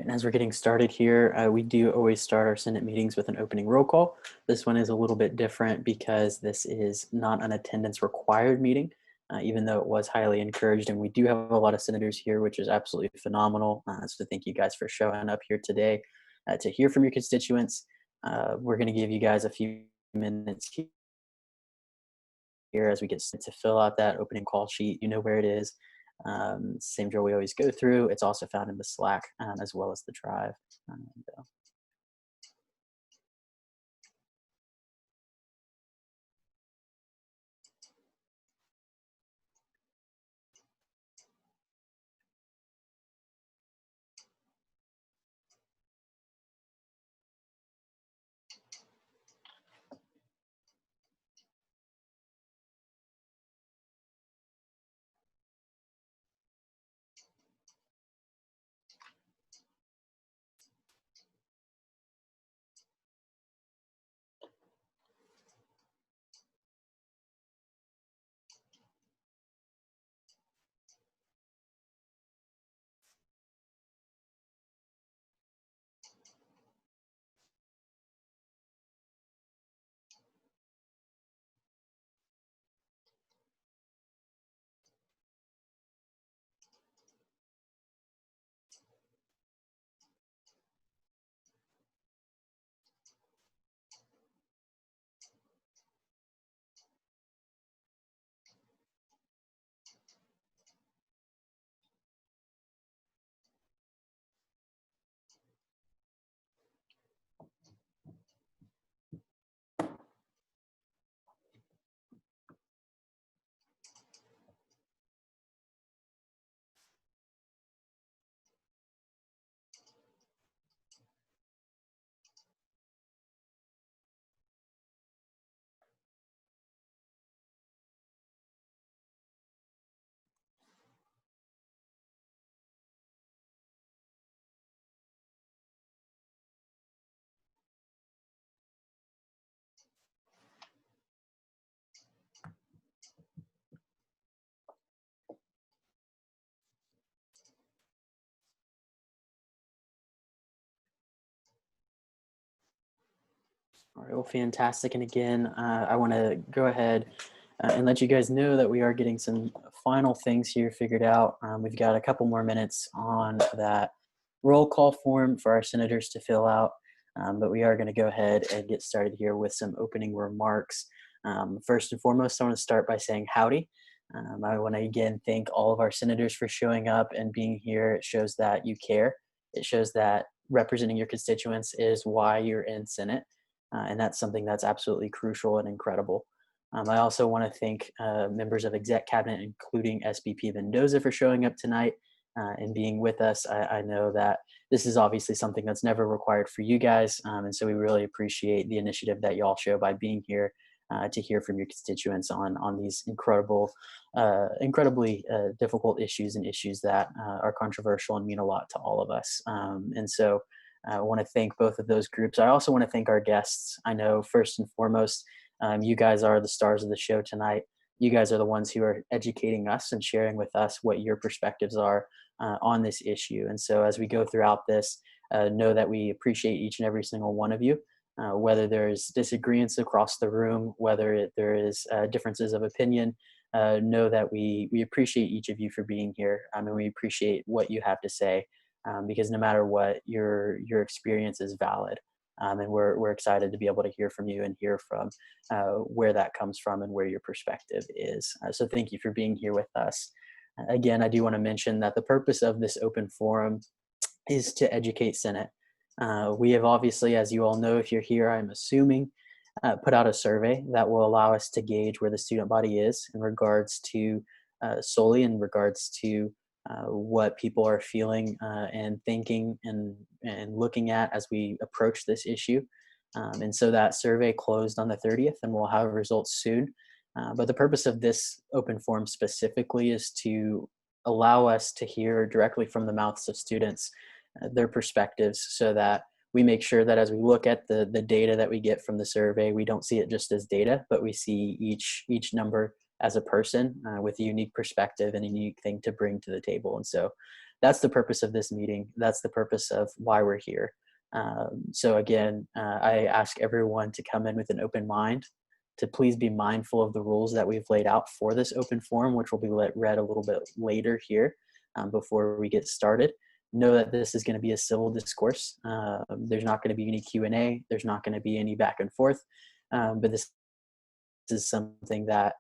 And as we're getting started here, we do always start our Senate meetings with an opening roll call. This one is a little bit different because this is not an attendance required meeting, even though it was highly encouraged. And we do have a lot of senators here, which is absolutely phenomenal. So thank you guys for showing up here today to hear from your constituents. We're going to give you guys a few minutes here as we get to fill out that opening call sheet. You know where it is. Same drill we always go through. It's also found in the Slack as well as the Drive. All right, well, fantastic. And again, I want to go ahead and let you guys know that we are getting some final things here figured out. We've got a couple more minutes on that roll call form for our senators to fill out, but we are going to go ahead and get started here with some opening remarks. First and foremost, I want to start by saying howdy. I want to again thank all of our senators for showing up and being here. It shows that you care. It shows that representing your constituents is why you're in Senate. And that's something that's absolutely crucial and incredible. I also want to thank members of Exec Cabinet, including SBP Mendoza, for showing up tonight and being with us. I know that this is obviously something that's never required for you guys, and so we really appreciate the initiative that y'all show by being here to hear from your constituents on these incredibly difficult issues and issues that are controversial and mean a lot to all of us. And so I want to thank both of those groups. I also want to thank our guests. I know first and foremost, you guys are the stars of the show tonight. You guys are the ones who are educating us and sharing with us what your perspectives are on this issue. And so as we go throughout this, know that we appreciate each and every single one of you. Whether there's disagreements across the room, whether there is differences of opinion, know that we appreciate each of you for being here. And we appreciate what you have to say. Because no matter what, your experience is valid, and we're excited to be able to hear from you and hear from where that comes from and where your perspective is. So thank you for being here with us. Again, I do want to mention that the purpose of this open forum is to educate Senate. We have obviously, as you all know, if you're here, I'm assuming, put out a survey that will allow us to gauge where the student body is in regards to Sully, in regards to what people are feeling and thinking and looking at as we approach this issue. And so that survey closed on the 30th and we'll have results soon. But the purpose of this open forum specifically is to allow us to hear directly from the mouths of students their perspectives, so that we make sure that as we look at the data that we get from the survey, we don't see it just as data, but we see each number as a person with a unique perspective and a unique thing to bring to the table. And so that's the purpose of this meeting. That's the purpose of why we're here. So again, I ask everyone to come in with an open mind, to please be mindful of the rules that we've laid out for this open forum, which will be read a little bit later here before we get started. Know that this is going to be a civil discourse. There's not going to be any Q&A. There's not going to be any back and forth. But this is something that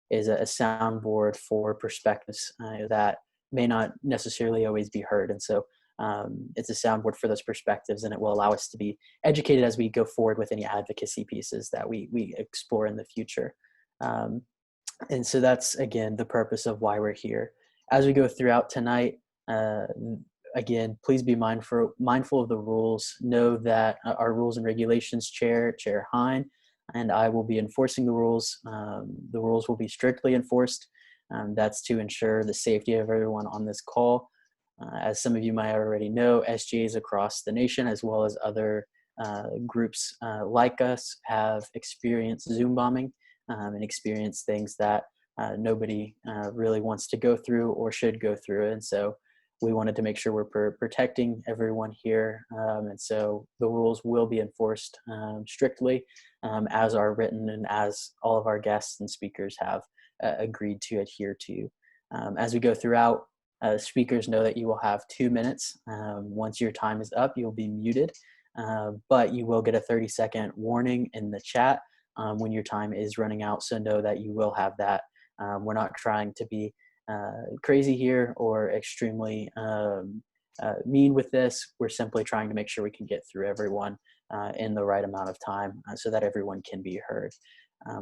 is a soundboard for perspectives that may not necessarily always be heard. And so it's a soundboard for those perspectives, and it will allow us to be educated as we go forward with any advocacy pieces that we explore in the future. And so that's, again, the purpose of why we're here. As we go throughout tonight, again, please be mindful of the rules. Know that our rules and regulations chair Hine, and I will be enforcing the rules. The rules will be strictly enforced. That's to ensure the safety of everyone on this call. As some of you might already know, SGAs across the nation, as well as other groups like us, have experienced Zoom bombing and experienced things that nobody really wants to go through or should go through. And so we wanted to make sure we're protecting everyone here. And so the rules will be enforced strictly as are written and as all of our guests and speakers have agreed to adhere to. As we go throughout, speakers know that you will have 2 minutes. Once your time is up, you'll be muted, but you will get a 30-second warning in the chat when your time is running out. So know that you will have that. We're not trying to be crazy here or extremely mean with this. We're simply trying to make sure we can get through everyone in the right amount of time so that everyone can be heard.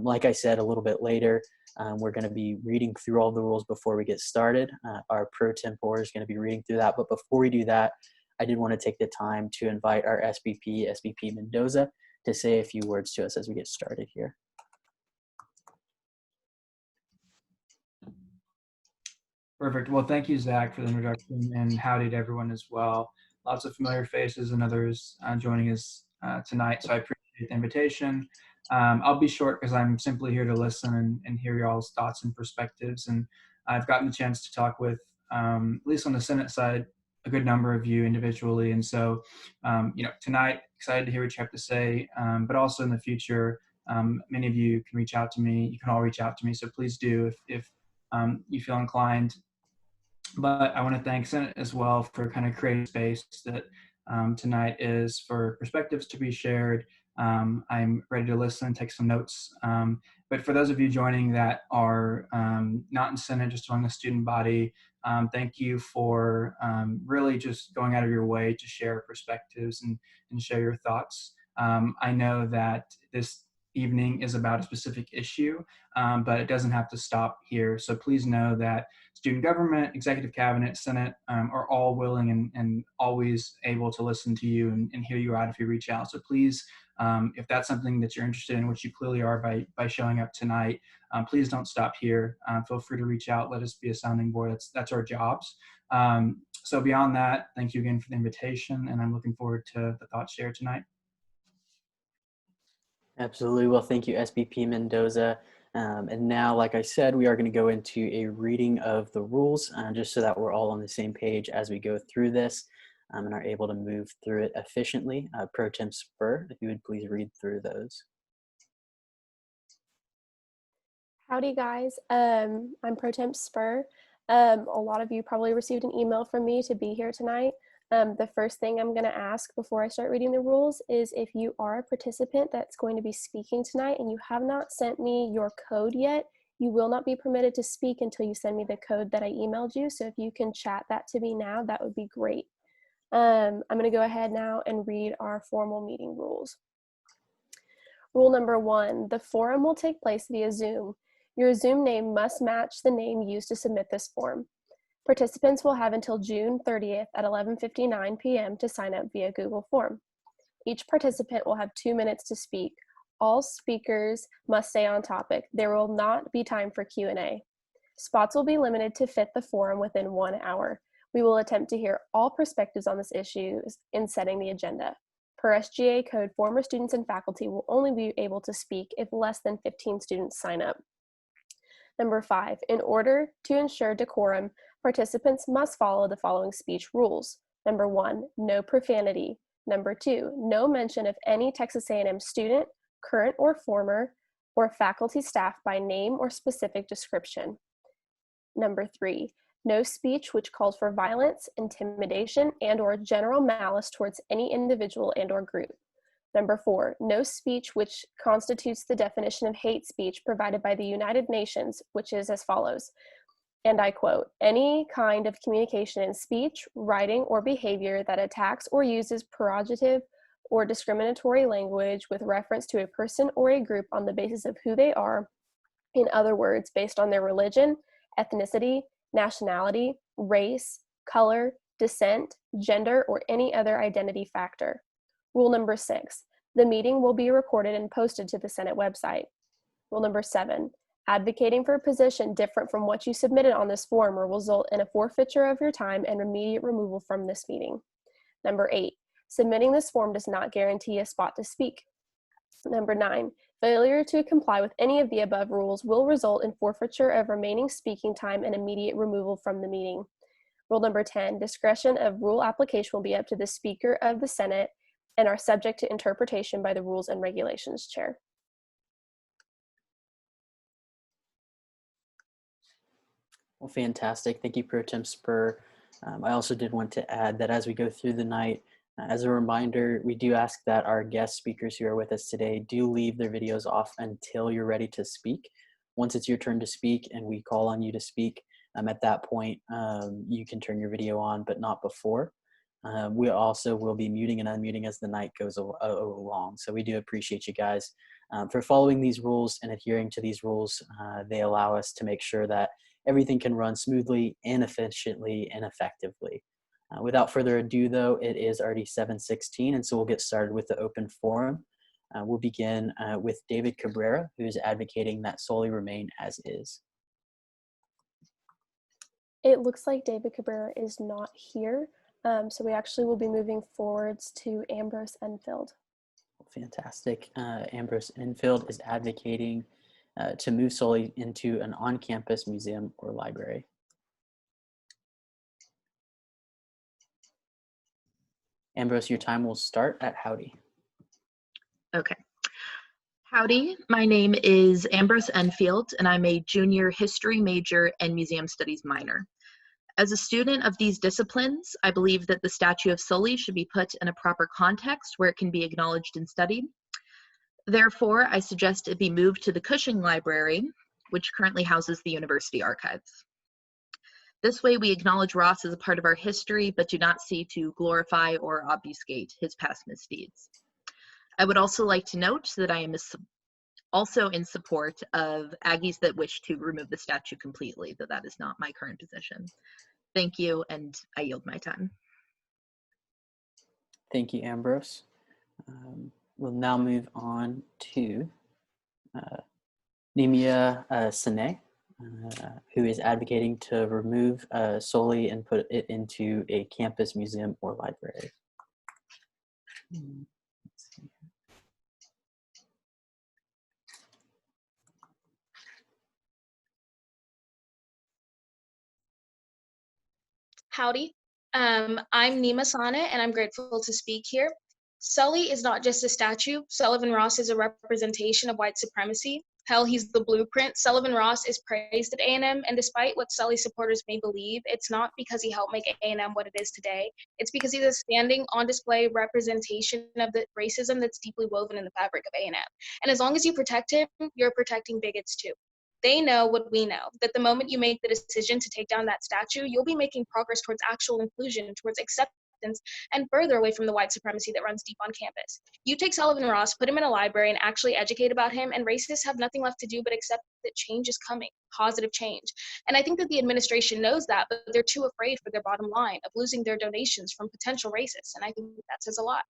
Like I said a little bit later, we're going to be reading through all the rules before we get started. Our pro tempore is going to be reading through that. But before we do that, I did want to take the time to invite our SBP Mendoza, to say a few words to us as we get started here. Perfect. Well, thank you, Zach, for the introduction, and howdy to everyone as well. Lots of familiar faces and others joining us tonight, so I appreciate the invitation. I'll be short because I'm simply here to listen and hear y'all's thoughts and perspectives. And I've gotten the chance to talk with, at least on the Senate side, a good number of you individually. And so, tonight, excited to hear what you have to say, but also in the future, many of you can reach out to me. You can all reach out to me, so please do if you feel inclined. But I want to thank Senate as well for kind of creating space that tonight is for perspectives to be shared. I'm ready to listen and take some notes. But for those of you joining that are not in Senate, just joining the student body, thank you for really just going out of your way to share perspectives and share your thoughts. I know that this evening is about a specific issue, but it doesn't have to stop here. So please know that student government, executive cabinet, Senate are all willing and always able to listen to you and hear you out if you reach out. So please, if that's something that you're interested in, which you clearly are by showing up tonight, please don't stop here. Feel free to reach out. Let us be a sounding board. That's our jobs. So beyond that, thank you again for the invitation, and I'm looking forward to the thoughts shared tonight. Absolutely. Well, thank you, SBP Mendoza. And now, like I said, we are going to go into a reading of the rules, just so that we're all on the same page as we go through this and are able to move through it efficiently. Pro Tem Spur, if you would please read through those. Howdy, guys. I'm Pro Tem Spur. A lot of you probably received an email from me to be here tonight. The first thing I'm going to ask before I start reading the rules is if you are a participant that's going to be speaking tonight and you have not sent me your code yet, you will not be permitted to speak until you send me the code that I emailed you. So if you can chat that to me now, that would be great. I'm going to go ahead now and read our formal meeting rules. Rule number 1, the forum will take place via Zoom. Your Zoom name must match the name used to submit this form. Participants will have until June 30th at 11:59 p.m. to sign up via Google Form. Each participant will have 2 minutes to speak. All speakers must stay on topic. There will not be time for Q&A. Spots will be limited to fit the forum within 1 hour. We will attempt to hear all perspectives on this issue in setting the agenda. Per SGA code, former students and faculty will only be able to speak if less than 15 students sign up. Number 5, in order to ensure decorum, Participants must follow the following speech rules. Number 1, no profanity. Number 2, no mention of any Texas A&M student, current or former, or faculty staff by name or specific description. Number 3, no speech which calls for violence, intimidation, and/or general malice towards any individual and/or group. Number 4, no speech which constitutes the definition of hate speech provided by the United Nations, which is as follows, and I quote, any kind of communication in speech, writing, or behavior that attacks or uses pejorative or discriminatory language with reference to a person or a group on the basis of who they are, in other words, based on their religion, ethnicity, nationality, race, color, descent, gender, or any other identity factor. Rule number 6, the meeting will be recorded and posted to the Senate website. Rule number 7, advocating for a position different from what you submitted on this form will result in a forfeiture of your time and immediate removal from this meeting. Number 8, submitting this form does not guarantee a spot to speak. Number 9, failure to comply with any of the above rules will result in forfeiture of remaining speaking time and immediate removal from the meeting. Rule number 10, discretion of rule application will be up to the Speaker of the Senate and are subject to interpretation by the Rules and Regulations Chair. Well, fantastic. Thank you, Pro Tem Spur. I also did want to add that as we go through the night, as a reminder, we do ask that our guest speakers who are with us today do leave their videos off until you're ready to speak. Once it's your turn to speak and we call on you to speak, at that point, you can turn your video on, but not before. We also will be muting and unmuting as the night goes along. So we do appreciate you guys for following these rules and adhering to these rules. They allow us to make sure that everything can run smoothly and efficiently and effectively. Without further ado, though, it is already 7:16, and so we'll get started with the open forum. We'll begin with David Cabrera, who is advocating that Sully remain as is. It looks like David Cabrera is not here, so we actually will be moving forwards to Ambrose Enfield. Fantastic. Ambrose Enfield is advocating to move Sully into an on-campus museum or library. Ambrose, your time will start at howdy. Okay. Howdy, my name is Ambrose Enfield, and I'm a junior history major and museum studies minor. As a student of these disciplines, I believe that the statue of Sully should be put in a proper context where it can be acknowledged and studied. Therefore, I suggest it be moved to the Cushing Library, which currently houses the University Archives. This way, we acknowledge Ross as a part of our history, but do not seek to glorify or obfuscate his past misdeeds. I would also like to note that I am also in support of Aggies that wish to remove the statue completely, though that is not my current position. Thank you, and I yield my time. Thank you, Ambrose. We'll now move on to Nimia Sane, who is advocating to remove Sully and put it into a campus museum or library. Let's see. Howdy. I'm Nima Sana, and I'm grateful to speak here. Sully is not just a statue. Sullivan Ross is a representation of white supremacy. Hell, he's the blueprint. Sullivan Ross is praised at A&M, and despite what Sully supporters may believe, it's not because he helped make A&M what it is today. It's because he's a standing on display representation of the racism that's deeply woven in the fabric of A&M. And as long as you protect him, you're protecting bigots too. They know what we know, that the moment you make the decision to take down that statue, you'll be making progress towards actual inclusion, towards acceptance, and further away from the white supremacy that runs deep on campus. You take Sullivan Ross, put him in a library, and actually educate about him, and racists have nothing left to do but accept that change is coming, positive change. And I think that the administration knows that, but they're too afraid for their bottom line of losing their donations from potential racists, and I think that says a lot.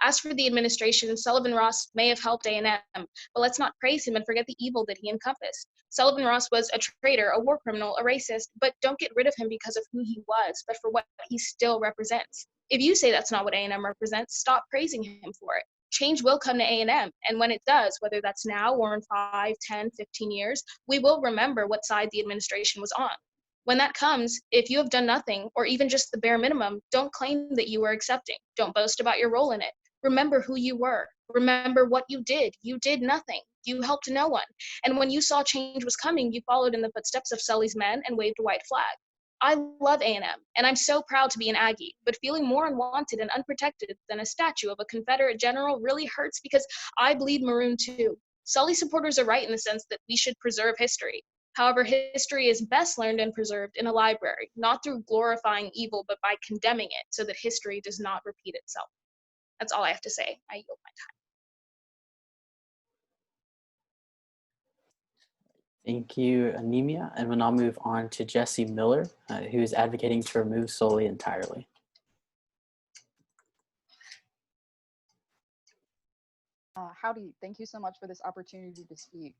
As for the administration, Sullivan Ross may have helped A&M, but let's not praise him and forget the evil that he encompassed. Sullivan Ross was a traitor, a war criminal, a racist, but don't get rid of him because of who he was, but for what he still represents. If you say that's not what A&M represents, stop praising him for it. Change will come to A&M, and when it does, whether that's now or in 5, 10, 15 years, we will remember what side the administration was on. When that comes, if you have done nothing, or even just the bare minimum, don't claim that you were accepting. Don't boast about your role in it. Remember who you were. Remember what you did. You did nothing. You helped no one. And when you saw change was coming, you followed in the footsteps of Sully's men and waved a white flag. I love A&M, and I'm so proud to be an Aggie, but feeling more unwanted and unprotected than a statue of a Confederate general really hurts because I bleed maroon too. Sully supporters are right in the sense that we should preserve history. However, history is best learned and preserved in a library, not through glorifying evil, but by condemning it so that history does not repeat itself. That's all I have to say. I yield my time. Thank you, Anemia. And we'll now move on to Jesse Miller, who is advocating to remove Sully entirely. Howdy, thank you so much for this opportunity to speak.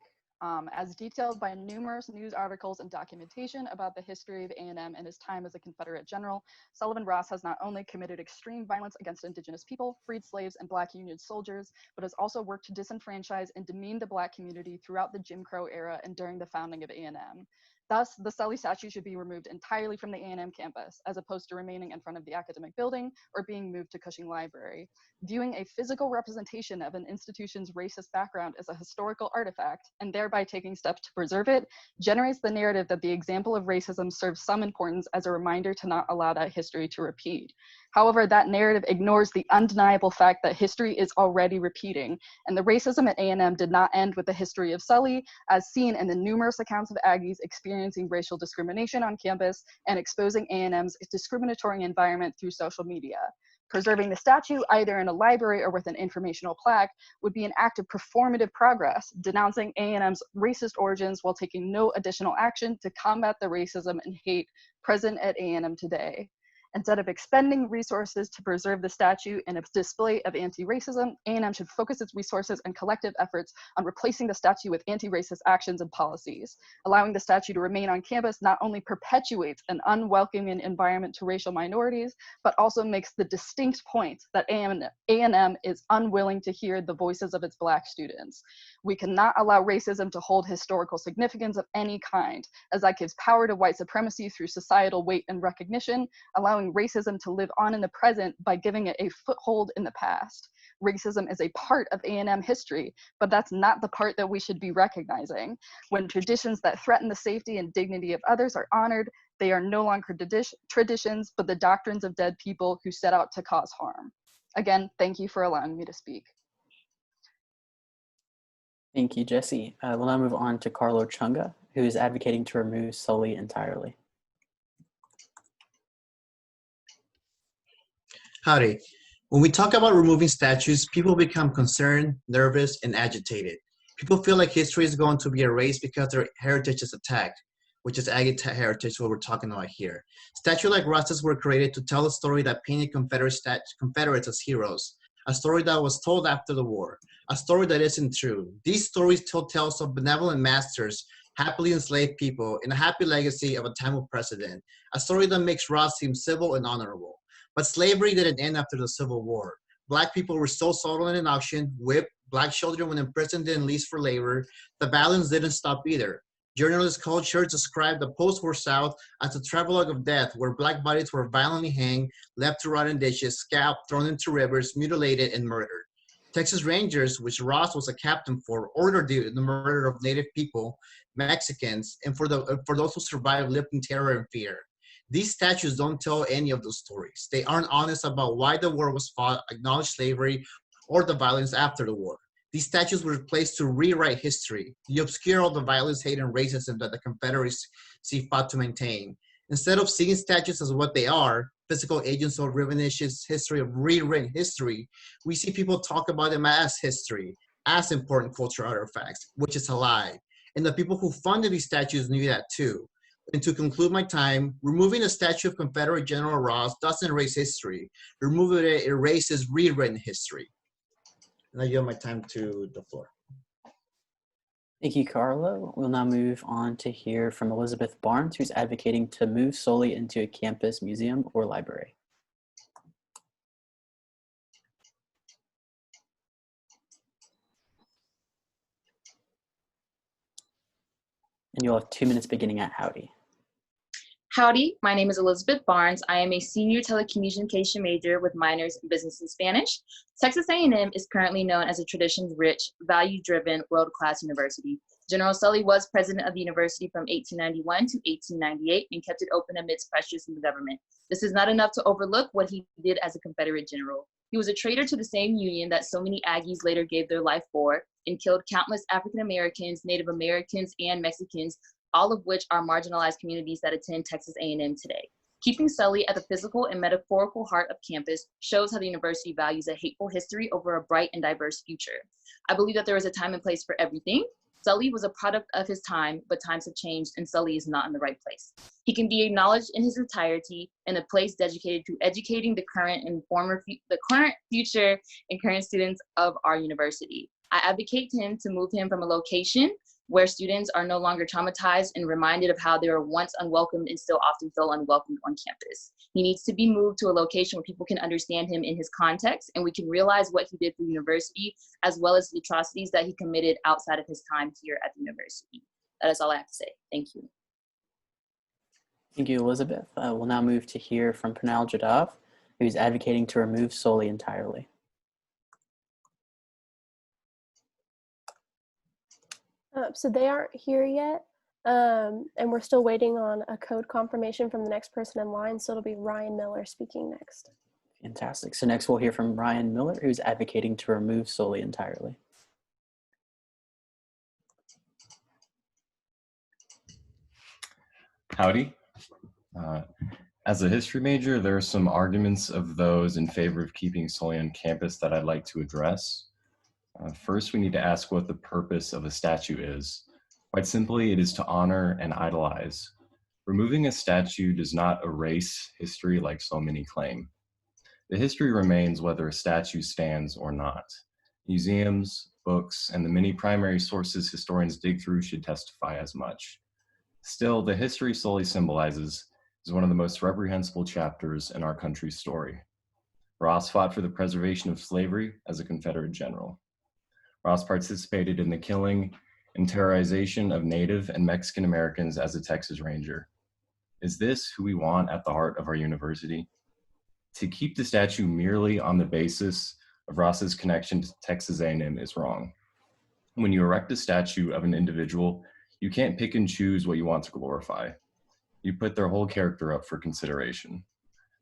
As detailed by numerous news articles and documentation about the history of A&M and his time as a Confederate general, Sullivan Ross has not only committed extreme violence against Indigenous people, freed slaves, and Black Union soldiers, but has also worked to disenfranchise and demean the Black community throughout the Jim Crow era and during the founding of A&M. Thus, the Sully statue should be removed entirely from the A&M campus, as opposed to remaining in front of the academic building or being moved to Cushing Library. Viewing a physical representation of an institution's racist background as a historical artifact, and thereby taking steps to preserve it, generates the narrative that the example of racism serves some importance as a reminder to not allow that history to repeat. However, that narrative ignores the undeniable fact that history is already repeating, and the racism at A&M did not end with the history of Sully, as seen in the numerous accounts of Aggies experiencing racial discrimination on campus and exposing A&M's discriminatory environment through social media. Preserving the statue, either in a library or with an informational plaque, would be an act of performative progress, denouncing A&M's racist origins while taking no additional action to combat the racism and hate present at A&M today. Instead of expending resources to preserve the statue in a display of anti-racism, A&M should focus its resources and collective efforts on replacing the statue with anti-racist actions and policies. Allowing the statue to remain on campus not only perpetuates an unwelcoming environment to racial minorities, but also makes the distinct point that A&M is unwilling to hear the voices of its Black students. We cannot allow racism to hold historical significance of any kind, as that gives power to white supremacy through societal weight and recognition, allowing racism to live on in the present by giving it a foothold in the past. Racism is a part of A&M history, but that's not the part that we should be recognizing. When traditions that threaten the safety and dignity of others are honored, they are no longer traditions, but the doctrines of dead people who set out to cause harm. Again, thank you for allowing me to speak. Thank you, Jesse. We'll now move on to Carlo Chunga, who is advocating to remove Sully entirely. Howdy. When we talk about removing statues, people become concerned, nervous, and agitated. People feel like history is going to be erased because their heritage is attacked, which is Aggie heritage, what we're talking about here. Statues like Ross's were created to tell a story that painted Confederates as heroes, a story that was told after the war, a story that isn't true. These stories tell tales of benevolent masters, happily enslaved people, and a happy legacy of a time of precedent, a story that makes Ross seem civil and honorable. But slavery didn't end after the Civil War. Black people were still sold in an auction, whipped, Black children when imprisoned and leased for labor. The violence didn't stop either. Journalist Carl Church described the post-war South as a travelogue of death, where Black bodies were violently hanged, left to rot in ditches, scalped, thrown into rivers, mutilated, and murdered. Texas Rangers, which Ross was a captain for, ordered the murder of Native people, Mexicans, and for those who survived lived in terror and fear. These statues don't tell any of those stories. They aren't honest about why the war was fought, acknowledge slavery, or the violence after the war. These statues were placed to rewrite history, to obscure all the violence, hate, and racism that the Confederacy fought to maintain. Instead of seeing statues as what they are, physical agents of rewritten history, we see people talk about them as history, as important cultural artifacts, which is a lie. And the people who funded these statues knew that too. And to conclude my time, removing a statue of Confederate General Ross doesn't erase history. Removing it erases rewritten history. And I yield my time to the floor. Thank you, Carlo. We'll now move on to hear from Elizabeth Barnes, who's advocating to move Sully into a campus museum or library. And you'll have 2 minutes beginning at howdy. Howdy, my name is Elizabeth Barnes. I am a senior telecommunication major with minors in business and Spanish. Texas A&M is currently known as a tradition-rich, value-driven, world-class university. General Sully was president of the university from 1891 to 1898 and kept it open amidst pressures from the government. This is not enough to overlook what he did as a Confederate general. He was a traitor to the same union that so many Aggies later gave their life for and killed countless African Americans, Native Americans, and Mexicans, all of which are marginalized communities that attend Texas A&M today. Keeping Sully at the physical and metaphorical heart of campus shows how the university values a hateful history over a bright and diverse future. I believe that there is a time and place for everything. Sully was a product of his time, but times have changed and Sully is not in the right place. He can be acknowledged in his entirety in a place dedicated to educating the current and future, and current students of our university. I advocate him to move him from a location where students are no longer traumatized and reminded of how they were once unwelcomed and still often feel unwelcomed on campus. He needs to be moved to a location where people can understand him in his context and we can realize what he did for the university as well as the atrocities that he committed outside of his time here at the university. That is all I have to say. Thank you. Thank you, Elizabeth. We'll now move to hear from Pranal Jadhav, who's advocating to remove Sully entirely. So they aren't here yet, and we're still waiting on a code confirmation from the next person in line, so it'll be Ryan Miller speaking next. Fantastic. So next we'll hear from Ryan Miller, who's advocating to remove Sully entirely. Howdy. As a history major, there are some arguments of those in favor of keeping Sully on campus that I'd like to address. First, we need to ask what the purpose of a statue is. Quite simply, it is to honor and idolize. Removing a statue does not erase history like so many claim. The history remains whether a statue stands or not. Museums, books, and the many primary sources historians dig through should testify as much. Still, the history Sully symbolizes is one of the most reprehensible chapters in our country's story. Ross fought for the preservation of slavery as a Confederate general. Ross participated in the killing and terrorization of Native and Mexican Americans as a Texas Ranger. Is this who we want at the heart of our university? To keep the statue merely on the basis of Ross's connection to Texas A&M is wrong. When you erect a statue of an individual, you can't pick and choose what you want to glorify. You put their whole character up for consideration.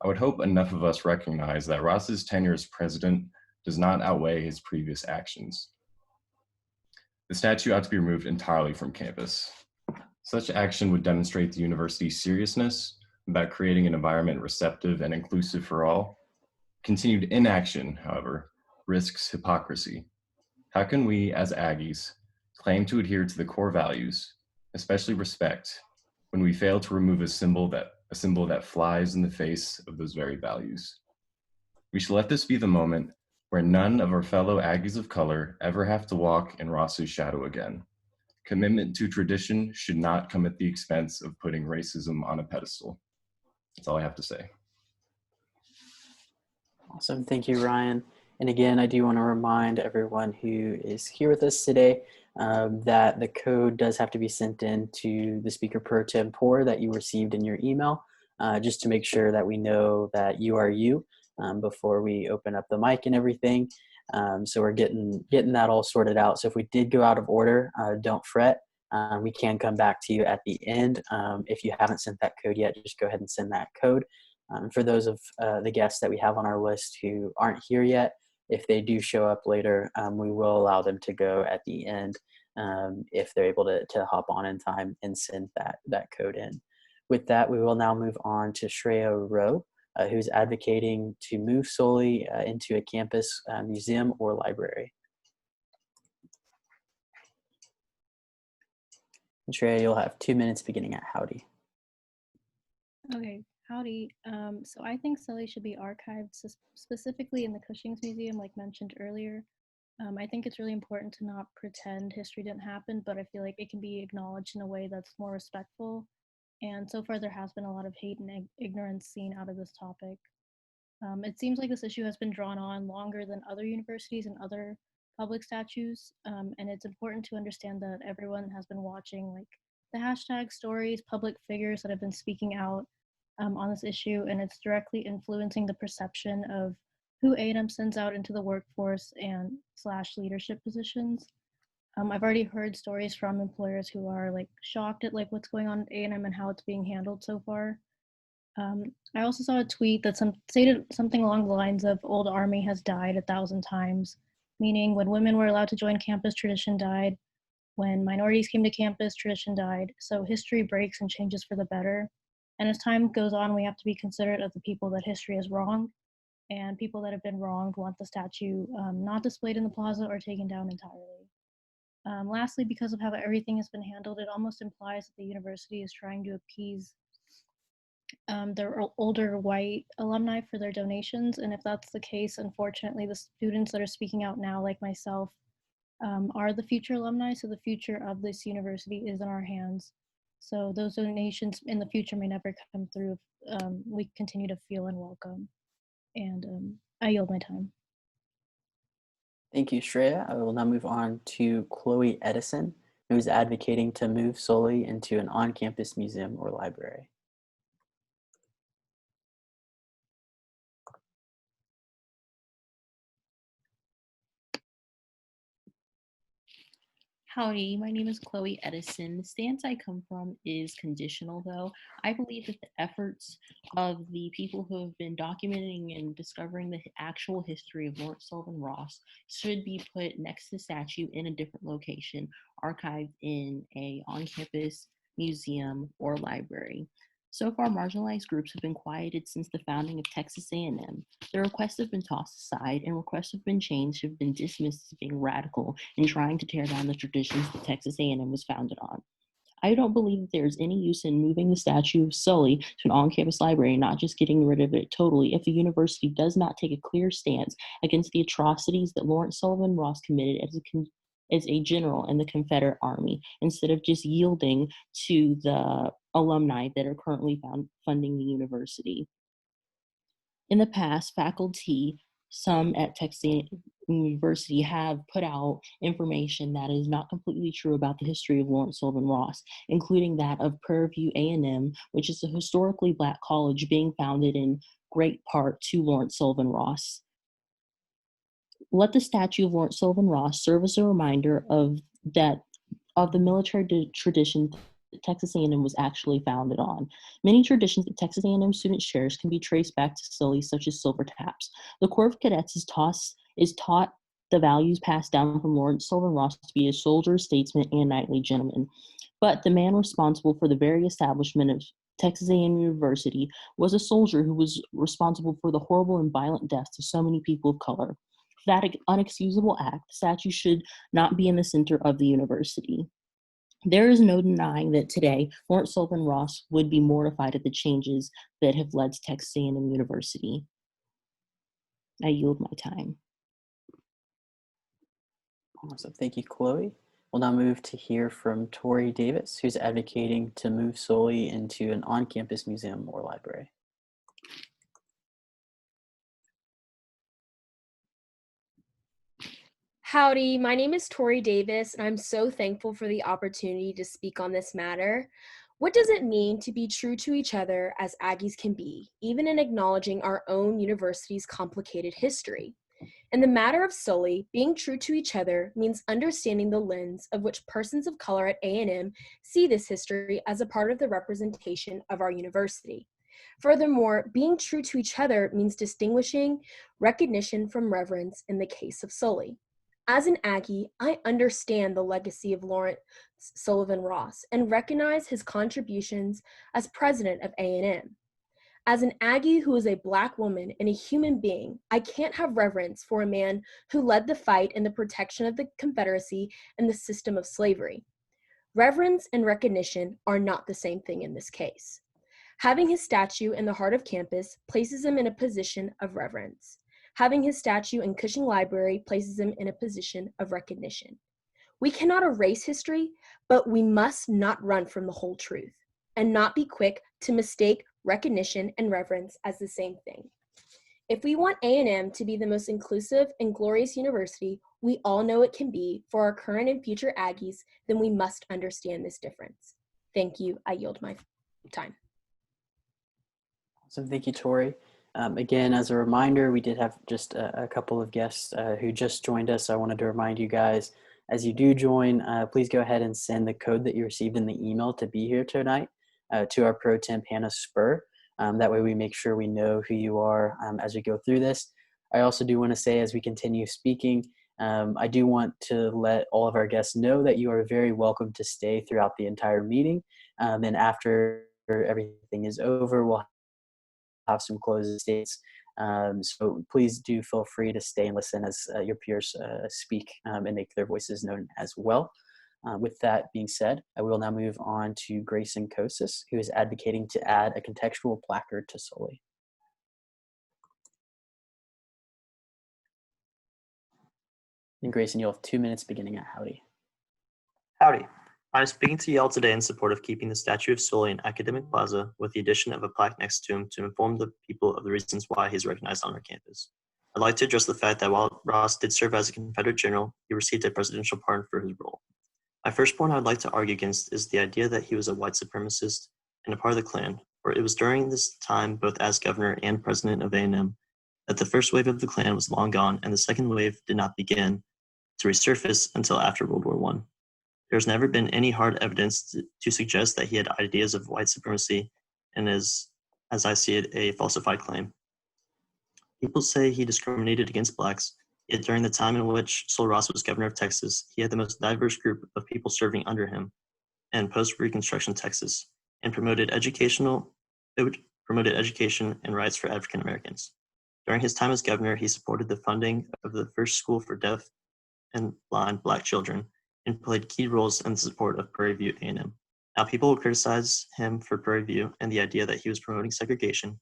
I would hope enough of us recognize that Ross's tenure as president does not outweigh his previous actions. The statue ought to be removed entirely from campus. Such action would demonstrate the university's seriousness about creating an environment receptive and inclusive for all. Continued inaction, however, risks hypocrisy. How can we, as Aggies, claim to adhere to the core values, especially respect, when we fail to remove a symbol that flies in the face of those very values? We should let this be the moment where none of our fellow Aggies of color ever have to walk in Ross's shadow again. Commitment to tradition should not come at the expense of putting racism on a pedestal. That's all I have to say. Awesome. Thank you, Ryan. And again, I do want to remind everyone who is here with us today that the code does have to be sent in to the speaker pro tempore that you received in your email, just to make sure that we know that you are you before we open up the mic and everything. So we're getting that all sorted out. So if we did go out of order, don't fret. We can come back to you at the end. If you haven't sent that code yet, just go ahead and send that code. For those of the guests that we have on our list who aren't here yet, if they do show up later, we will allow them to go at the end if they're able to hop on in time and send that code in. With that, we will now move on to Shreya Rowe, who's advocating to move Sully into a campus museum or library. And Shreya, you'll have 2 minutes beginning at howdy. Okay, howdy. So I think Sully should be archived specifically in the Cushing's Museum, like mentioned earlier. I think it's really important to not pretend history didn't happen, but I feel like it can be acknowledged in a way that's more respectful. And so far, there has been a lot of hate and ignorance seen out of this topic. It seems like this issue has been drawn on longer than other universities and other public statues, and it's important to understand that everyone has been watching like the hashtag stories, public figures that have been speaking out on this issue, and it's directly influencing the perception of who A&M sends out into the workforce and / leadership positions. I've already heard stories from employers who are like shocked at like what's going on at A&M and how it's being handled so far. I also saw a tweet that stated something along the lines of "Old Army has died 1,000 times," meaning when women were allowed to join campus, tradition died. When minorities came to campus, tradition died. So history breaks and changes for the better. And as time goes on, we have to be considerate of the people that history has wronged, and people that have been wronged want the statue not displayed in the plaza or taken down entirely. Lastly, because of how everything has been handled, it almost implies that the university is trying to appease their older white alumni for their donations. And if that's the case, unfortunately, the students that are speaking out now, like myself, are the future alumni. So the future of this university is in our hands. So those donations in the future may never come through if we continue to feel unwelcome. And I yield my time. Thank you, Shreya. I will now move on to Chloe Edison, who's advocating to move Sully into an on-campus museum or library. Howdy, my name is Chloe Edison. The stance I come from is conditional, though. I believe that the efforts of the people who have been documenting and discovering the actual history of Lawrence Sullivan Ross should be put next to the statue in a different location, archived in a on-campus museum or library. So far, marginalized groups have been quieted since the founding of Texas A&M. Their requests have been tossed aside, and requests have been changed, have been dismissed as being radical and trying to tear down the traditions that Texas A&M was founded on. I don't believe that there's any use in moving the statue of Sully to an on-campus library and not just getting rid of it totally if the university does not take a clear stance against the atrocities that Lawrence Sullivan Ross committed as a general in the Confederate Army, instead of just yielding to the alumni that are currently funding the university. In the past, faculty, some at Texas University, have put out information that is not completely true about the history of Lawrence Sullivan Ross, including that of Prairie View A&M, which is a historically Black college being founded in great part to Lawrence Sullivan Ross. Let the statue of Lawrence Sullivan Ross serve as a reminder of the military tradition that Texas A&M was actually founded on. Many traditions that Texas A&M students share can be traced back to Sully, such as silver taps. The Corps of Cadets is taught the values passed down from Lawrence Sullivan Ross to be a soldier, statesman, and knightly gentleman. But the man responsible for the very establishment of Texas A&M University was a soldier who was responsible for the horrible and violent deaths of so many people of color. For that unexcusable act, the statue should not be in the center of the university. There is no denying that today, Lawrence Sullivan Ross would be mortified at the changes that have led to Texas A&M University. I yield my time. Awesome. Thank you, Chloe. We'll now move to hear from Tori Davis, who's advocating to move Sully into an on-campus museum or library. Howdy, my name is Tori Davis, and I'm so thankful for the opportunity to speak on this matter. What does it mean to be true to each other as Aggies can be, even in acknowledging our own university's complicated history? In the matter of Sully, being true to each other means understanding the lens of which persons of color at A&M see this history as a part of the representation of our university. Furthermore, being true to each other means distinguishing recognition from reverence in the case of Sully. As an Aggie, I understand the legacy of Lawrence Sullivan Ross and recognize his contributions as president of A&M. As an Aggie who is a Black woman and a human being, I can't have reverence for a man who led the fight in the protection of the Confederacy and the system of slavery. Reverence and recognition are not the same thing in this case. Having his statue in the heart of campus places him in a position of reverence. Having his statue in Cushing Library places him in a position of recognition. We cannot erase history, but we must not run from the whole truth and not be quick to mistake recognition and reverence as the same thing. If we want A&M to be the most inclusive and glorious university we all know it can be for our current and future Aggies, then we must understand this difference. Thank you. I yield my time. Awesome. Thank you, Tori. Again, as a reminder, we did have just a couple of guests who just joined us. I wanted to remind you guys, as you do join, please go ahead and send the code that you received in the email to be here tonight to our pro temp, Hannah Spur. That way we make sure we know who you are as we go through this. I also do want to say, as we continue speaking, I do want to let all of our guests know that you are very welcome to stay throughout the entire meeting. And after everything is over, we'll have some closing states. So please do feel free to stay and listen as your peers speak and make their voices known as well. With that being said, I will now move on to Grayson Kosis, who is advocating to add a contextual placard to Sully. And Grayson, you'll have 2 minutes beginning at howdy. Howdy. I'm speaking to y'all today in support of keeping the statue of Sully in Academic Plaza with the addition of a plaque next to him to inform the people of the reasons why he's recognized on our campus. I'd like to address the fact that while Ross did serve as a Confederate general, he received a presidential pardon for his role. My first point I'd like to argue against is the idea that he was a white supremacist and a part of the Klan, for it was during this time, both as governor and president of A&M, that the first wave of the Klan was long gone and the second wave did not begin to resurface until after World War I. There's never been any hard evidence to suggest that he had ideas of white supremacy and is, as I see it, a falsified claim. People say he discriminated against blacks, yet during the time in which Sully Ross was governor of Texas, he had the most diverse group of people serving under him in post-Reconstruction Texas and promoted education and rights for African Americans. During his time as governor, he supported the funding of the first school for deaf and blind black children and played key roles in the support of Prairie View A&M. Now, people will criticize him for Prairie View and the idea that he was promoting segregation.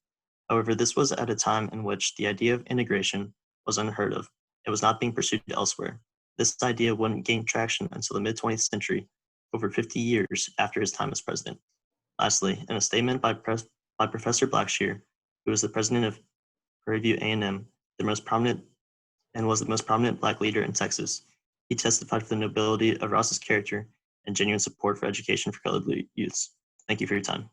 However, this was at a time in which the idea of integration was unheard of. It was not being pursued elsewhere. This idea wouldn't gain traction until the mid-20th century, over 50 years after his time as president. Lastly, in a statement by Professor Blackshear, who was the president of Prairie View A&M, was the most prominent black leader in Texas, he testified for the nobility of Ross's character and genuine support for education for colored youths. Thank you for your time.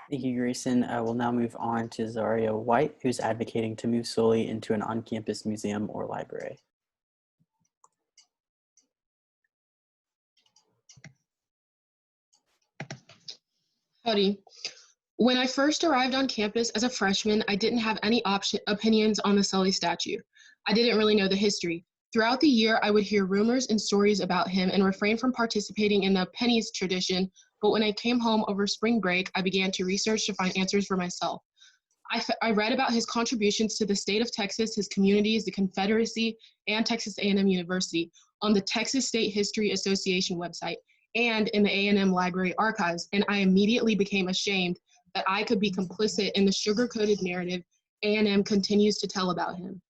Thank you, Grayson. We'll now move on to Zaria White, who's advocating to move Sully into an on-campus museum or library. Howdy. When I first arrived on campus as a freshman, I didn't have any opinions on the Sully statue. I didn't really know the history. Throughout the year, I would hear rumors and stories about him and refrain from participating in the pennies tradition, but when I came home over spring break, I began to research to find answers for myself. I read about his contributions to the state of Texas, his communities, the Confederacy, and Texas A&M University on the Texas State History Association website and in the A&M Library archives, and I immediately became ashamed that I could be complicit in the sugar-coated narrative A&M continues to tell about him.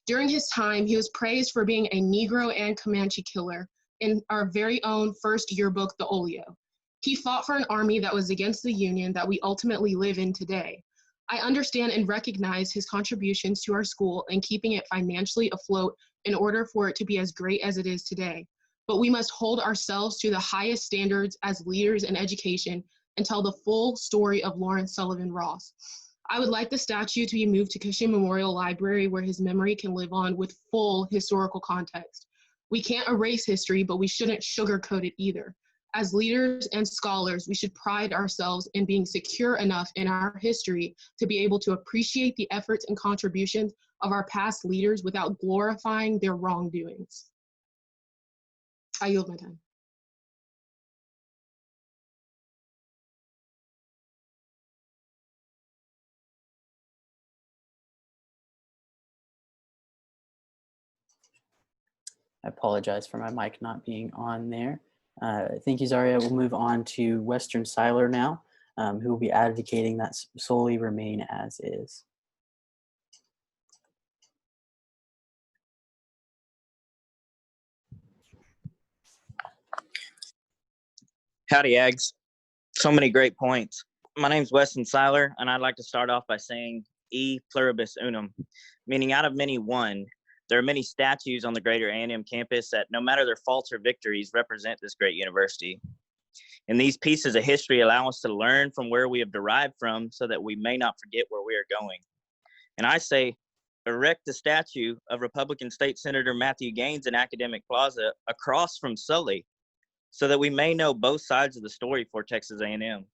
During his time, he was praised for being a Negro and Comanche killer in our very own first yearbook, the Olio. He fought for an army that was against the Union that we ultimately live in today. I understand and recognize his contributions to our school and keeping it financially afloat in order for it to be as great as it is today. But we must hold ourselves to the highest standards as leaders in education and tell the full story of Lawrence Sullivan Ross. I would like the statue to be moved to Cushing Memorial Library where his memory can live on with full historical context. We can't erase history, but we shouldn't sugarcoat it either. As leaders and scholars, we should pride ourselves in being secure enough in our history to be able to appreciate the efforts and contributions of our past leaders without glorifying their wrongdoings. I yield my time. I apologize for my mic not being on there. Thank you, Zaria. We'll move on to Western Siler now, who will be advocating that Sully remain as is. Howdy, Ags. So many great points. My name's Weston Siler, and I'd like to start off by saying e pluribus unum, meaning out of many one. There are many statues on the greater A&M campus that, no matter their faults or victories, represent this great university. And these pieces of history allow us to learn from where we have derived from so that we may not forget where we are going. And I say, erect a statue of Republican State Senator Matthew Gaines in Academic Plaza across from Sully so that we may know both sides of the story for Texas A&M.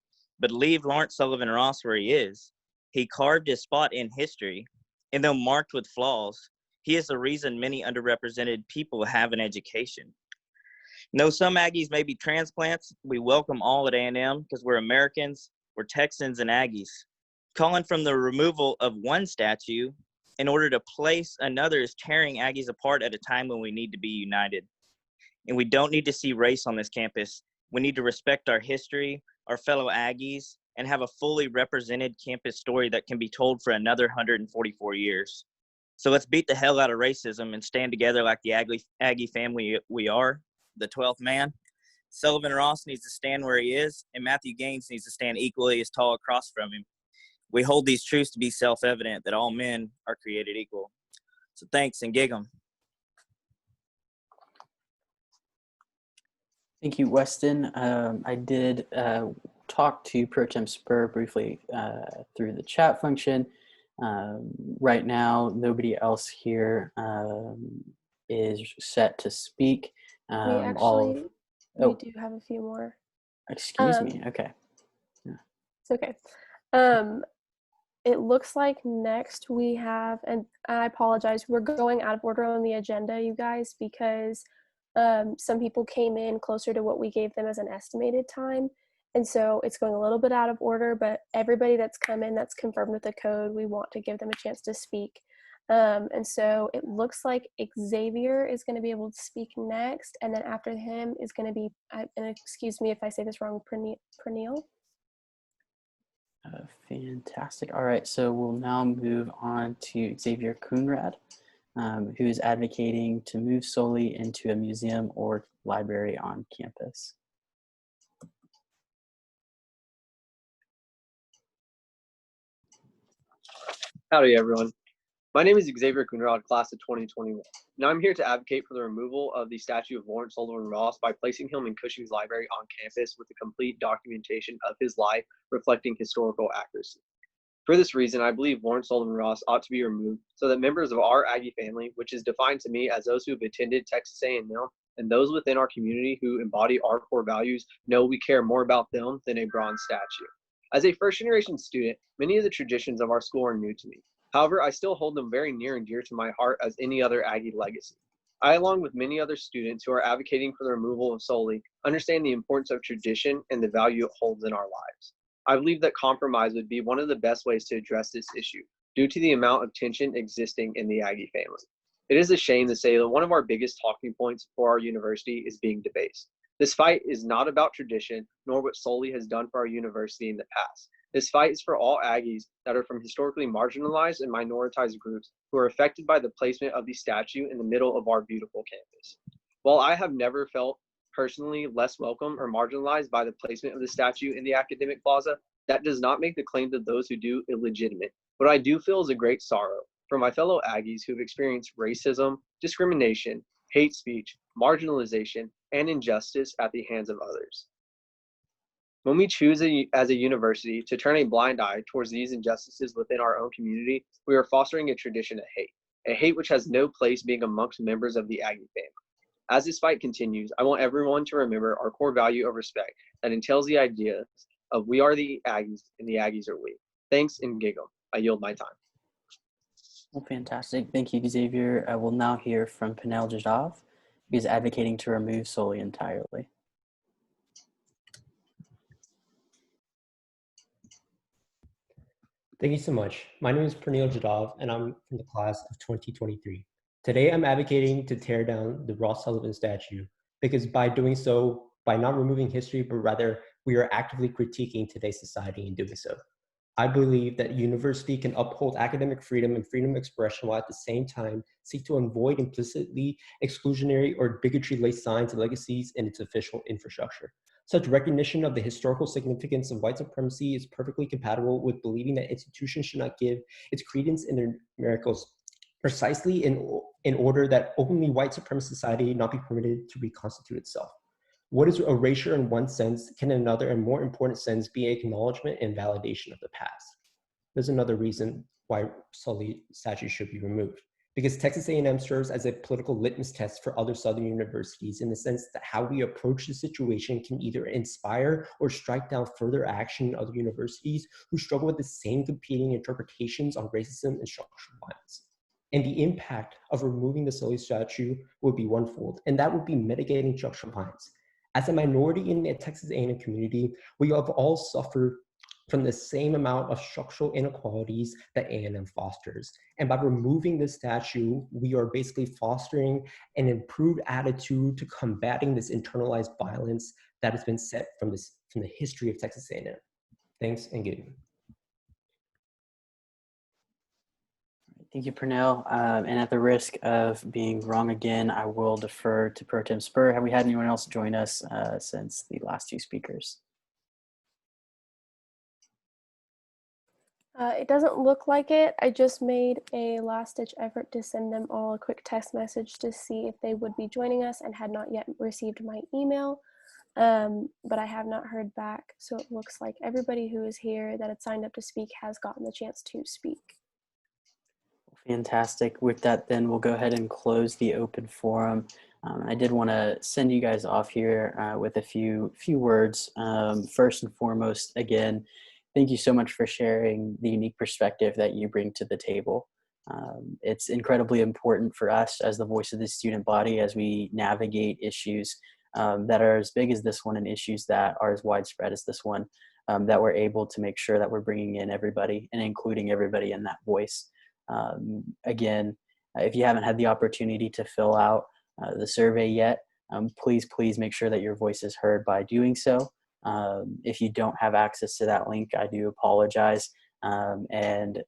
But leave Lawrence Sullivan Ross where he is. He carved his spot in history, and though marked with flaws, he is the reason many underrepresented people have an education. Though some Aggies may be transplants, we welcome all at A&M because we're Americans, we're Texans and Aggies. Calling from the removal of one statue in order to place another is tearing Aggies apart at a time when we need to be united. And we don't need to see race on this campus. We need to respect our history, our fellow Aggies, and have a fully represented campus story that can be told for another 144 years. So let's beat the hell out of racism and stand together like the Aggie family we are, the 12th man. Sullivan Ross needs to stand where he is, and Matthew Gaines needs to stand equally as tall across from him. We hold these truths to be self-evident that all men are created equal. So thanks and gig 'em. Thank you, Weston. I did talk to Pro Tem Spur briefly through the chat function. Right now, nobody else here is set to speak. We Oh, do have a few more. excuse me. Okay. Yeah. It's okay. It looks like next we have, and I apologize, we're going out of order on the agenda, you guys, because some people came in closer to what we gave them as an estimated time. And so it's going a little bit out of order, but everybody that's come in that's confirmed with the code, we want to give them a chance to speak. And so it looks like Xavier is going to be able to speak next. And then after him is going to be, and excuse me if I say this wrong, Pernille. Fantastic. All right, so we'll now move on to Xavier Coonrad, who is advocating to move Sully into a museum or library on campus. Howdy, everyone. My name is Xavier Coonrad, class of 2021. Now I'm here to advocate for the removal of the statue of Lawrence Sullivan Ross by placing him in Cushing's library on campus with a complete documentation of his life reflecting historical accuracy. For this reason, I believe Lawrence Sullivan Ross ought to be removed so that members of our Aggie family, which is defined to me as those who have attended Texas A&M and those within our community who embody our core values, know we care more about them than a bronze statue. As a first-generation student, many of the traditions of our school are new to me. However, I still hold them very near and dear to my heart as any other Aggie legacy. I, along with many other students who are advocating for the removal of Sully, understand the importance of tradition and the value it holds in our lives. I believe that compromise would be one of the best ways to address this issue, due to the amount of tension existing in the Aggie family. It is a shame to say that one of our biggest talking points for our university is being debased. This fight is not about tradition, nor what Sully has done for our university in the past. This fight is for all Aggies that are from historically marginalized and minoritized groups who are affected by the placement of the statue in the middle of our beautiful campus. While I have never felt personally less welcome or marginalized by the placement of the statue in the academic plaza, that does not make the claims of those who do illegitimate. What I do feel is a great sorrow for my fellow Aggies who have experienced racism, discrimination, hate speech, marginalization, and injustice at the hands of others. When we choose as a university to turn a blind eye towards these injustices within our own community, we are fostering a tradition of hate, a hate which has no place being amongst members of the Aggie family. As this fight continues, I want everyone to remember our core value of respect that entails the idea of we are the Aggies and the Aggies are we. Thanks and gig 'em. I yield my time. Well, fantastic. Thank you, Xavier. I will now hear from Pernille Jadov, who is advocating to remove Sully entirely. Thank you so much. My name is Pernille Jadov, and I'm from the class of 2023. Today, I'm advocating to tear down the Ross Sullivan statue because by doing so, by not removing history, but rather we are actively critiquing today's society in doing so. I believe that university can uphold academic freedom and freedom of expression while at the same time seek to avoid implicitly exclusionary or bigotry-laced signs and legacies in its official infrastructure. Such recognition of the historical significance of white supremacy is perfectly compatible with believing that institutions should not give its credence in their miracles precisely in in order that openly white supremacist society not be permitted to reconstitute itself. What is erasure in one sense can in another and more important sense be acknowledgement and validation of the past. There's another reason why Sully statue should be removed. Because Texas A&M serves as a political litmus test for other Southern universities in the sense that how we approach the situation can either inspire or strike down further action in other universities who struggle with the same competing interpretations on racism and structural violence. And the impact of removing the Sully statue would be onefold, and that would be mitigating structural violence. As a minority in the Texas A&M community, we have all suffered from the same amount of structural inequalities that A&M fosters. And by removing this statue, we are basically fostering an improved attitude to combating this internalized violence that has been set from the history of Texas A&M. Thanks and good evening. Thank you, Pernell. And at the risk of being wrong again, I will defer to Pro Tem Spur. Have we had anyone else join us since the last two speakers? It doesn't look like it. I just made a last-ditch effort to send them all a quick text message to see if they would be joining us and had not yet received my email, but I have not heard back. So it looks like everybody who is here that had signed up to speak has gotten the chance to speak. Fantastic. With that, then we'll go ahead and close the open forum. I did want to send you guys off here with a few words. First and foremost, again, thank you so much for sharing the unique perspective that you bring to the table. It's incredibly important for us as the voice of the student body as we navigate issues that are as big as this one and issues that are as widespread as this one, that we're able to make sure that we're bringing in everybody and including everybody in that voice. Again, if you haven't had the opportunity to fill out the survey yet, please make sure that your voice is heard by doing so. If you don't have access to that link, I do apologize. And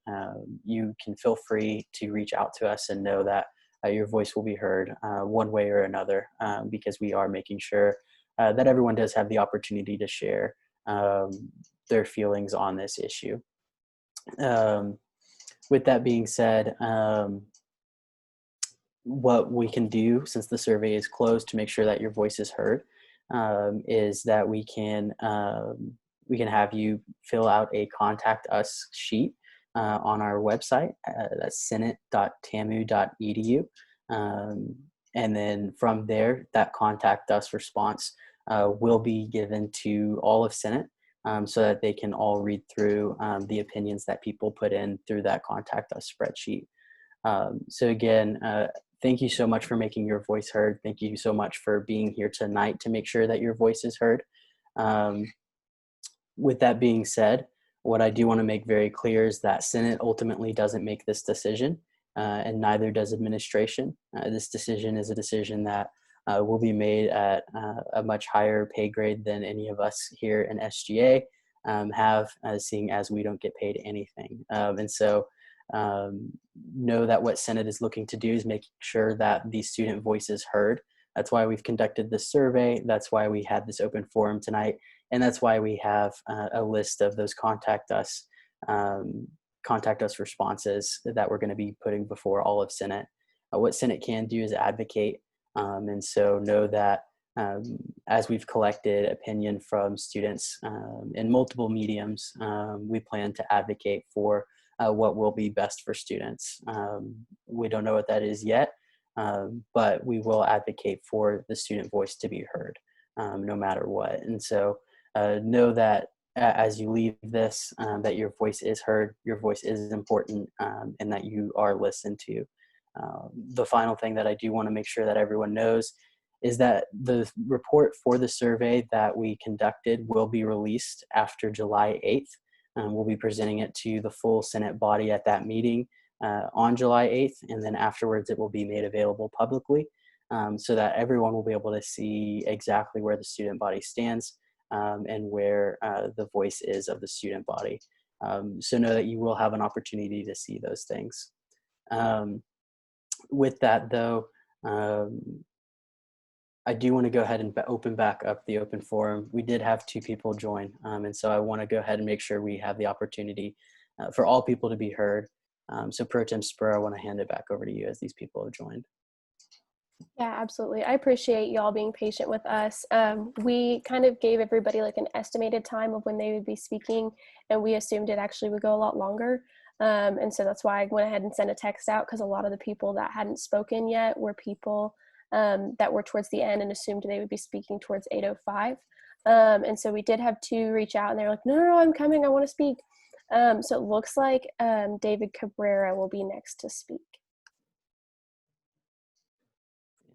you can feel free to reach out to us and know that your voice will be heard one way or another, because we are making sure that everyone does have the opportunity to share their feelings on this issue. With that being said, what we can do since the survey is closed to make sure that your voice is heard is that we can have you fill out a contact us sheet on our website. That's senate.tamu.edu. And then from there, that contact us response will be given to all of Senate so that they can all read through the opinions that people put in through that contact us spreadsheet. So again, thank you so much for making your voice heard. Thank you so much for being here tonight to make sure that your voice is heard. With that being said, what I do want to make very clear is that Senate ultimately doesn't make this decision, and neither does administration. This decision is a decision that will be made at a much higher pay grade than any of us here in SGA have, seeing as we don't get paid anything. And so know that what Senate is looking to do is making sure that the student voice is heard. That's why we've conducted this survey. That's why we had this open forum tonight. And that's why we have a list of those contact us responses that we're going to be putting before all of Senate. What Senate can do is advocate. And so know that as we've collected opinion from students in multiple mediums, we plan to advocate for what will be best for students. We don't know what that is yet, but we will advocate for the student voice to be heard no matter what. And so know that as you leave this, that your voice is heard, your voice is important, and that you are listened to. The final thing that I do want to make sure that everyone knows is that the report for the survey that we conducted will be released after July 8th. We'll be presenting it to the full Senate body at that meeting on July 8th, and then afterwards it will be made available publicly so that everyone will be able to see exactly where the student body stands and where the voice is of the student body. So know that you will have an opportunity to see those things. With that though, I do want to go ahead and open back up the open forum. We did have 2 people join, and so I want to go ahead and make sure we have the opportunity for all people to be heard. So Pro Tem Spur, I want to hand it back over to you as these people have joined. Yeah, absolutely. I appreciate y'all being patient with us. We kind of gave everybody like an estimated time of when they would be speaking, and we assumed it actually would go a lot longer. And so that's why I went ahead and sent a text out, because a lot of the people that hadn't spoken yet were people that were towards the end and assumed they would be speaking towards 8:05. And so we did have two reach out, and they're like, no, I'm coming, I want to speak. So it looks like David Cabrera will be next to speak.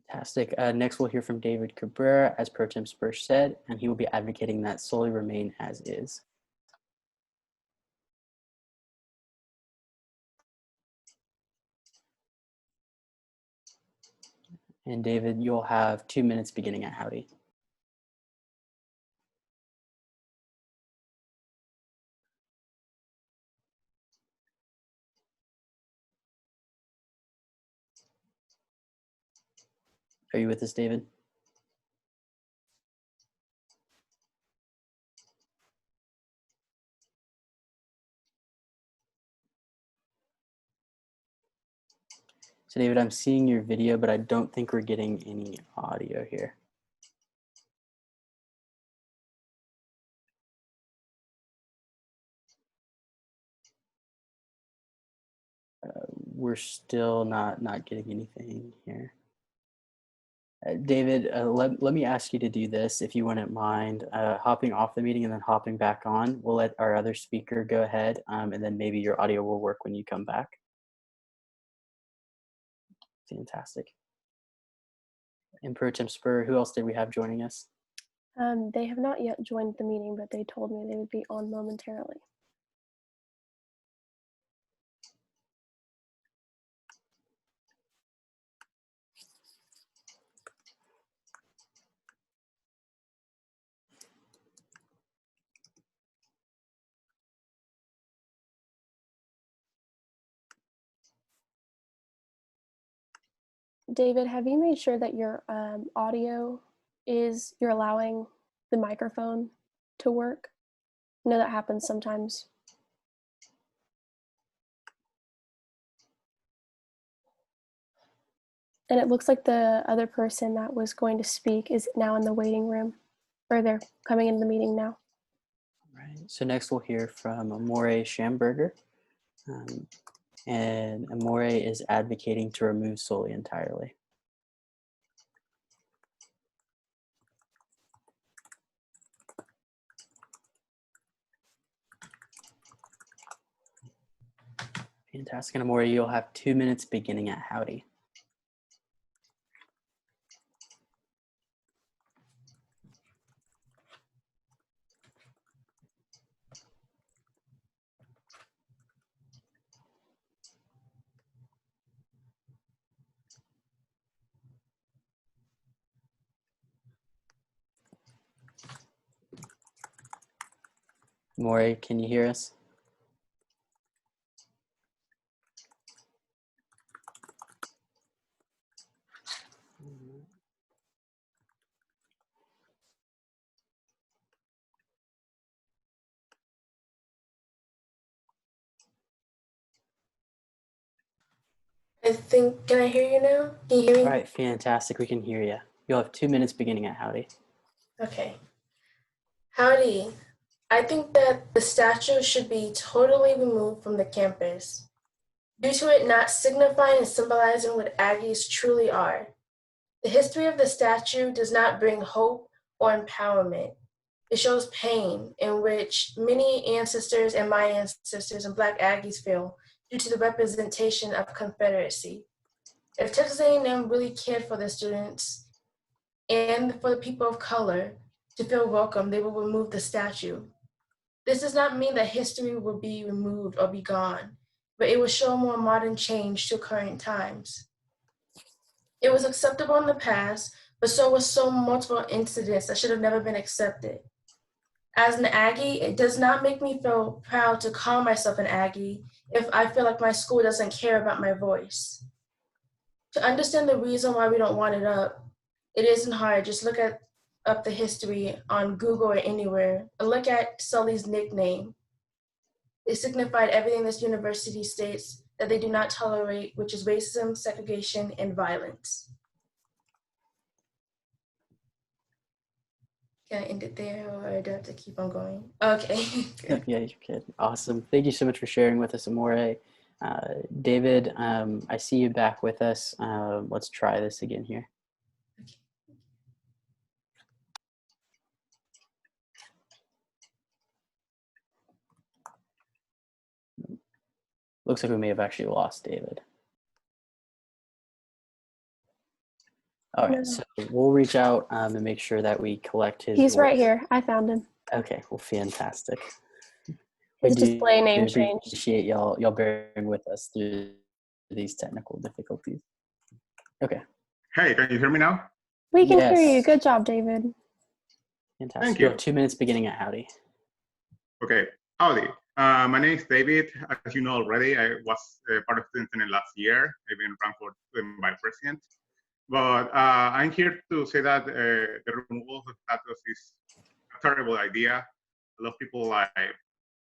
Fantastic. Next, we'll hear from David Cabrera, as Pro Tem Spur said, and he will be advocating that Sully remain as is. And David, you'll have 2 minutes beginning at howdy. Are you with us, David? So David, I'm seeing your video, but I don't think we're getting any audio here. We're still not getting anything here. David, let me ask you to do this, if you wouldn't mind, hopping off the meeting and then hopping back on. We'll let our other speaker go ahead, and then maybe your audio will work when you come back. Fantastic. And Pro Tem Spur, who else did we have joining us? They have not yet joined the meeting, but they told me they would be on momentarily. David, have you made sure that your audio you're allowing the microphone to work? I know that happens sometimes. And it looks like the other person that was going to speak is now in the waiting room, or they're coming into the meeting now. Right. So next we'll hear from Amore Schamberger. And Amore is advocating to remove Sully entirely. Fantastic. And Amore, you'll have 2 minutes beginning at howdy. Amore, can you hear us? Can I hear you now? Can you hear me? All right, fantastic. We can hear you. You'll have 2 minutes beginning at howdy. Okay. Howdy. I think that the statue should be totally removed from the campus due to it not signifying and symbolizing what Aggies truly are. The history of the statue does not bring hope or empowerment. It shows pain in which many ancestors and my ancestors and Black Aggies feel due to the representation of Confederacy. If Texas A&M really cared for the students and for the people of color to feel welcome, they will remove the statue. This does not mean that history will be removed or be gone, but it will show more modern change to current times. It was acceptable in the past, but so were so multiple incidents that should have never been accepted. As an Aggie, it does not make me feel proud to call myself an Aggie if I feel like my school doesn't care about my voice. To understand the reason why we don't want it up, it isn't hard. Just look up the history on Google or anywhere, and look at Sully's nickname. It signified everything this university states that they do not tolerate, which is racism, segregation, and violence. Can I end it there, or do I have to keep on going? Okay. Yeah, you can. Awesome. Thank you so much for sharing with us, Amore. David, I see you back with us. Let's try this again here. Looks like we may have actually lost David. All right, so we'll reach out and make sure that we collect his He's voice. right here. I found him. Okay, well, fantastic. His display name changed. Appreciate y'all bearing with us through these technical difficulties. Okay. Hey, can you hear me now? We can hear you. Good job, David. Fantastic. Thank You you. have 2 minutes beginning at howdy. Okay, howdy. My name is David. As you know already, I was part of the Senate last year. I've been run for vice president. But I'm here to say that the removal of status is a terrible idea. A lot of people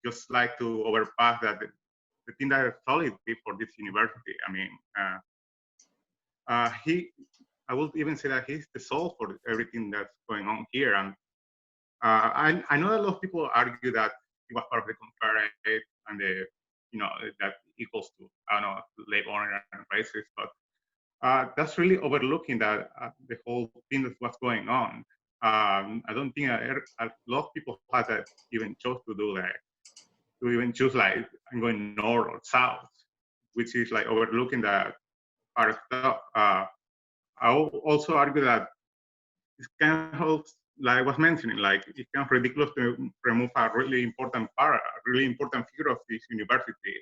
just like to overpass that the thing that Sully did for this university. I mean, I would even say that he's the soul for everything that's going on here. And I know a lot of people argue that he was part of the Confederate and that equals to, I don't know, slave owner and racist, but that's really overlooking that the whole thing that's what's going on. I don't think a lot of people had that even chose to do that, to even choose like I'm going north or south, which is like overlooking that part of stuff. I will also argue that it's kind of like I was mentioning, like it's kind of ridiculous to remove a really important figure of this university.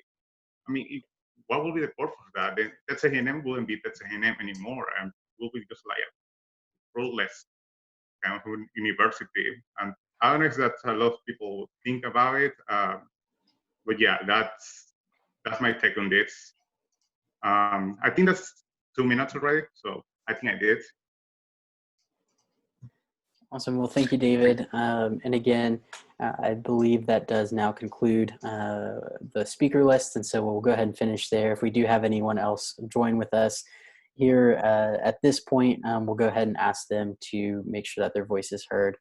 I mean, what will be the purpose of that? Then Texas A&M wouldn't be Texas A&M anymore, and will be just like a fruitless kind of university. And I don't know if that's a lot of people think about it, but yeah, that's my take on this. I think that's 2 minutes already, so I think I did. Awesome. Well, thank you, David. And again, I believe that does now conclude the speaker list. And so we'll go ahead and finish there. If we do have anyone else join with us here at this point, we'll go ahead and ask them to make sure that their voice is heard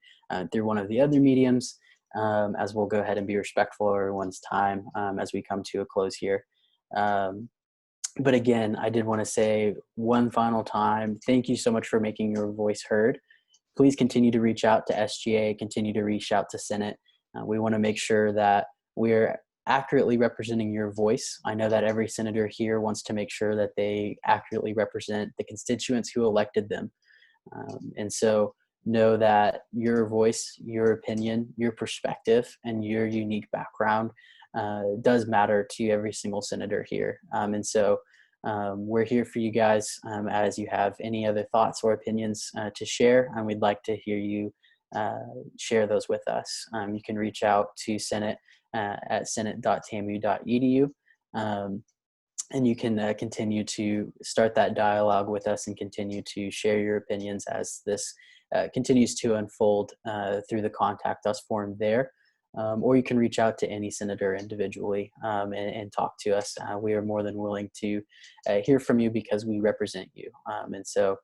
through one of the other mediums, as we'll go ahead and be respectful of everyone's time as we come to a close here. But again, I did want to say one final time, thank you so much for making your voice heard. Please continue to reach out to SGA, continue to reach out to Senate. We want to make sure that we're accurately representing your voice. I know that every senator here wants to make sure that they accurately represent the constituents who elected them. And so know that your voice, your opinion, your perspective, and your unique background does matter to every single senator here. And so we're here for you guys as you have any other thoughts or opinions to share, and we'd like to hear you share those with us. You can reach out to Senate at senate.tamu.edu, and you can continue to start that dialogue with us and continue to share your opinions as this continues to unfold through the Contact Us form there. Or you can reach out to any senator individually and talk to us. We are more than willing to hear from you because we represent you. And so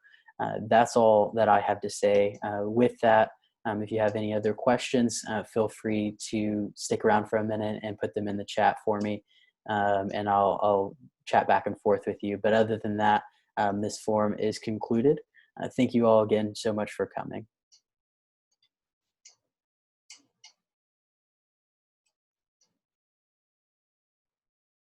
that's all that I have to say. With that, if you have any other questions, feel free to stick around for a minute and put them in the chat for me, and I'll chat back and forth with you. But other than that, this forum is concluded. Thank you all again so much for coming.